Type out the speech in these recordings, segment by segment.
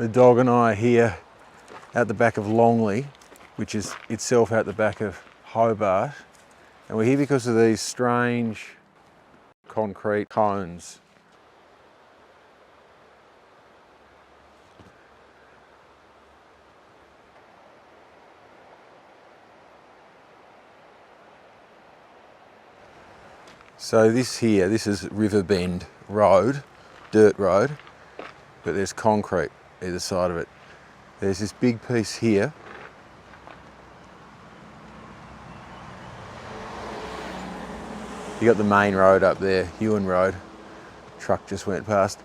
The dog and I are here at the back of Longley, which is itself at the back of Hobart. And we're here because of these strange concrete cones. So this is Riverbend Road, dirt road, but there's concrete either side of it. There's this big piece here. You got the main road up there, Ewan Road. Truck just went past.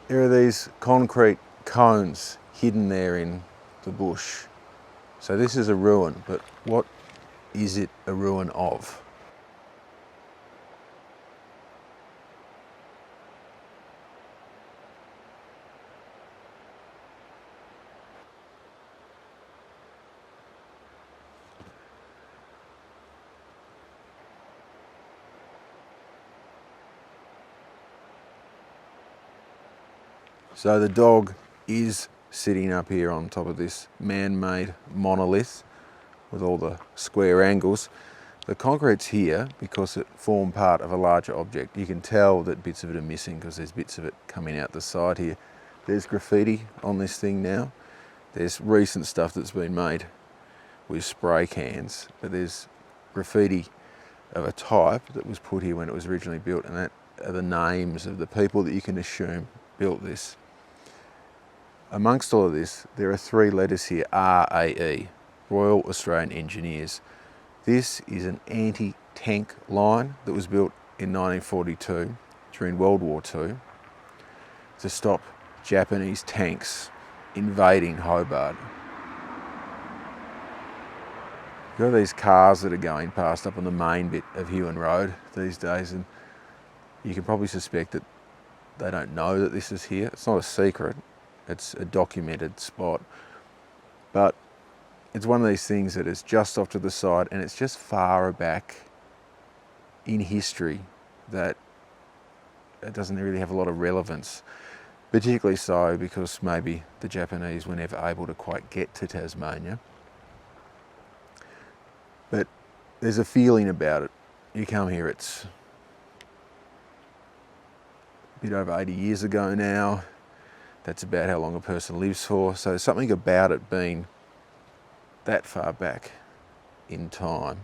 There are these concrete cones hidden there in the bush. So this is a ruin, but what is it a ruin of? So the dog is sitting up here on top of this man-made monolith with all the square angles. The concrete's here because it formed part of a larger object. You can tell that bits of it are missing because there's bits of it coming out the side here. There's graffiti on this thing now. There's recent stuff that's been made with spray cans, but there's graffiti of a type that was put here when it was originally built, and that are the names of the people that you can assume built this. Amongst all of this, there are three letters here, RAE, Royal Australian Engineers. This is an anti-tank line that was built in 1942 during World War II to stop Japanese tanks invading Hobart. You've got these cars that are going past up on the main bit of Ewan Road these days, and you can probably suspect that they don't know that this is here. It's not a secret. It's a documented spot, but it's one of these things that is just off to the side, and it's just far back in history that it doesn't really have a lot of relevance, particularly so because maybe the Japanese were never able to quite get to Tasmania. But there's a feeling about it. You come here, it's a bit over 80 years ago now. That's about how long a person lives for. So something about it being that far back in time.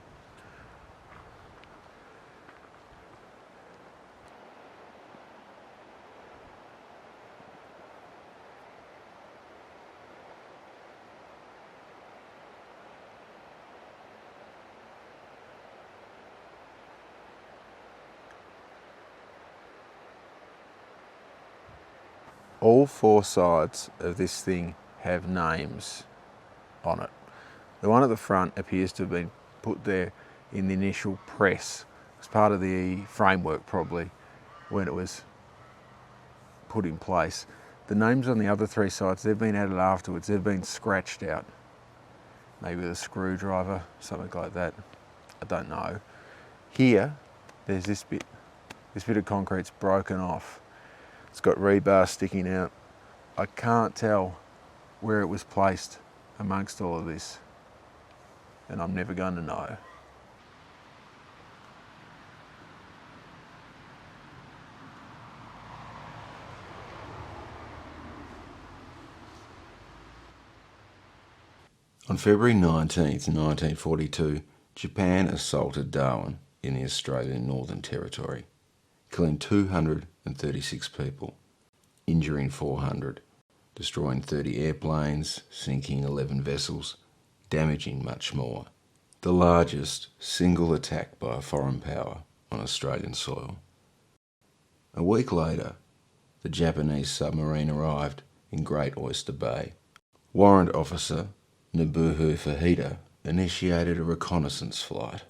All four sides of this thing have names on it. The one at the front appears to have been put there in the initial press as part of the framework, probably, when it was put in place. The names on the other three sides, they've been added afterwards. They've been scratched out, maybe with a screwdriver, something like that. I don't know. Here, there's this bit of concrete's broken off. It's got rebar sticking out. I can't tell where it was placed amongst all of this, and I'm never going to know. On February 19th, 1942, Japan assaulted Darwin in the Australian Northern Territory, killing 236 people, injuring 400, destroying 30 airplanes, sinking 11 vessels, damaging much more. The largest single attack by a foreign power on Australian soil. A week later, the Japanese submarine arrived in Great Oyster Bay. Warrant Officer Nobuo Fujita initiated a reconnaissance flight.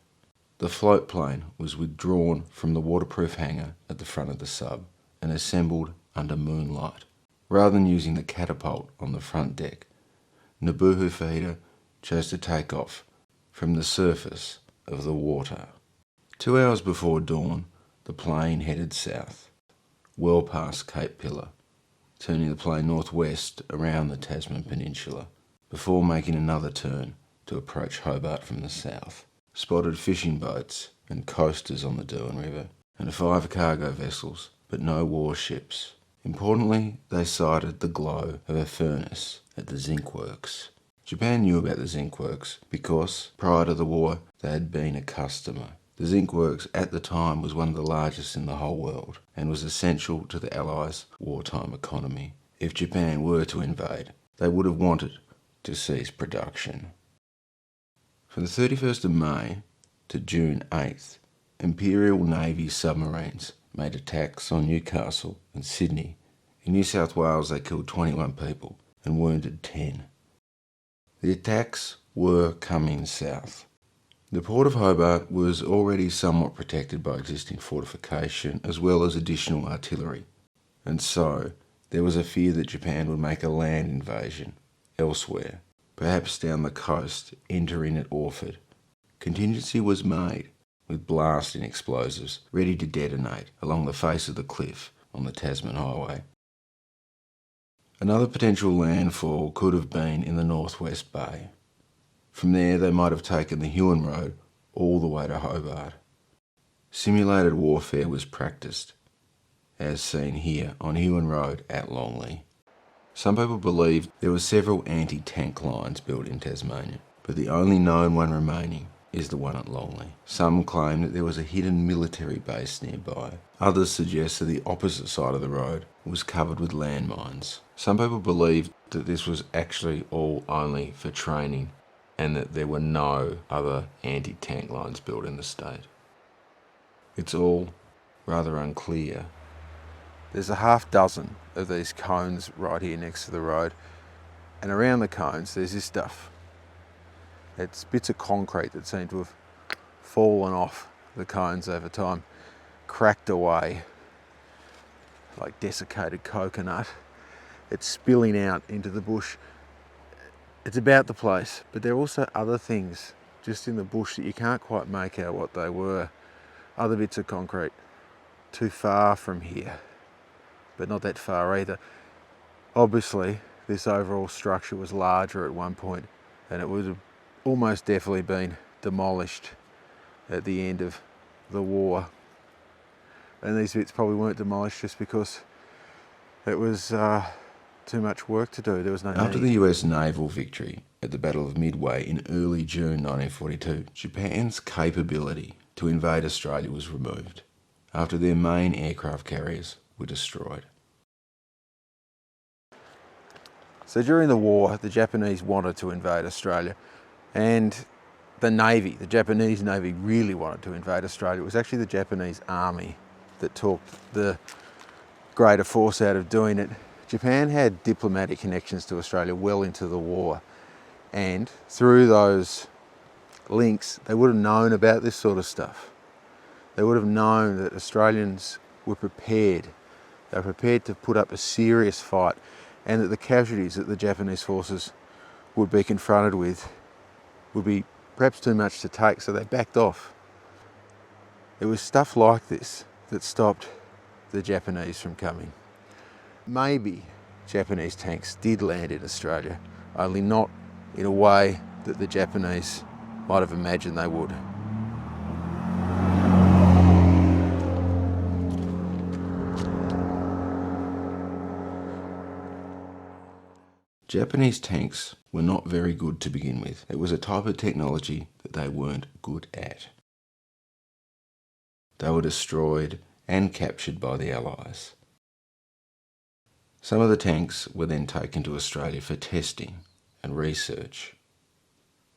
The float plane was withdrawn from the waterproof hangar at the front of the sub and assembled under moonlight. Rather than using the catapult on the front deck, Nobuo Fujita chose to take off from the surface of the water. 2 hours before dawn, the plane headed south, well past Cape Pillar, turning the plane northwest around the Tasman Peninsula, before making another turn to approach Hobart from the south. Spotted fishing boats and coasters on the Darwin River, and 5 cargo vessels, but no warships. Importantly, they sighted the glow of a furnace at the zinc works. Japan knew about the zinc works because, prior to the war, they had been a customer. The zinc works at the time was one of the largest in the whole world and was essential to the Allies' wartime economy. If Japan were to invade, they would have wanted to cease production. From the 31st of May to June 8th, Imperial Navy submarines made attacks on Newcastle and Sydney. In New South Wales, they killed 21 people and wounded 10. The attacks were coming south. The port of Hobart was already somewhat protected by existing fortification as well as additional artillery, and so there was a fear that Japan would make a land invasion elsewhere, perhaps down the coast, entering at Orford. Contingency was made, with blasting explosives ready to detonate along the face of the cliff on the Tasman Highway. Another potential landfall could have been in the Northwest Bay. From there they might have taken the Huon Road all the way to Hobart. Simulated warfare was practiced, as seen here on Huon Road at Longley. Some people believe there were several anti-tank lines built in Tasmania, but the only known one remaining is the one at Longley. Some claim that there was a hidden military base nearby. Others suggest that the opposite side of the road was covered with landmines. Some people believe that this was actually all only for training and that there were no other anti-tank lines built in the state. It's all rather unclear. There's a half dozen of these cones right here next to the road, and around the cones there's this stuff. It's bits of concrete that seem to have fallen off the cones over time, cracked away like desiccated coconut. It's spilling out into the bush. It's about the place, but there are also other things just in the bush that you can't quite make out what they were. Other bits of concrete too far from here, but not that far either. Obviously, this overall structure was larger at one point, and it would have almost definitely been demolished at the end of the war. And these bits probably weren't demolished just because it was too much work to do. There was no After need. the US naval victory at the Battle of Midway in early June 1942, Japan's capability to invade Australia was removed after their main aircraft carriers were destroyed. So during the war, the Japanese wanted to invade Australia, and the Japanese Navy really wanted to invade Australia. It was actually the Japanese Army that talked the greater force out of doing it. Japan had diplomatic connections to Australia well into the war, and through those links, they would have known about this sort of stuff. They would have known that Australians were prepared. They were prepared to put up a serious fight, and that the casualties that the Japanese forces would be confronted with would be perhaps too much to take, so they backed off. It was stuff like this that stopped the Japanese from coming. Maybe Japanese tanks did land in Australia, only not in a way that the Japanese might have imagined they would. Japanese tanks were not very good to begin with. It was a type of technology that they weren't good at. They were destroyed and captured by the Allies. Some of the tanks were then taken to Australia for testing and research,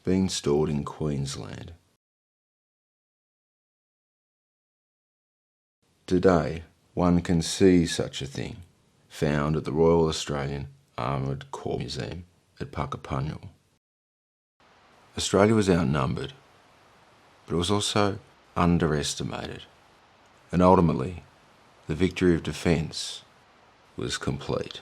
being stored in Queensland. Today, one can see such a thing found at the Royal Australian Armoured Corps Museum at Puckapunyal. Australia was outnumbered, but it was also underestimated, and ultimately the victory of defence was complete.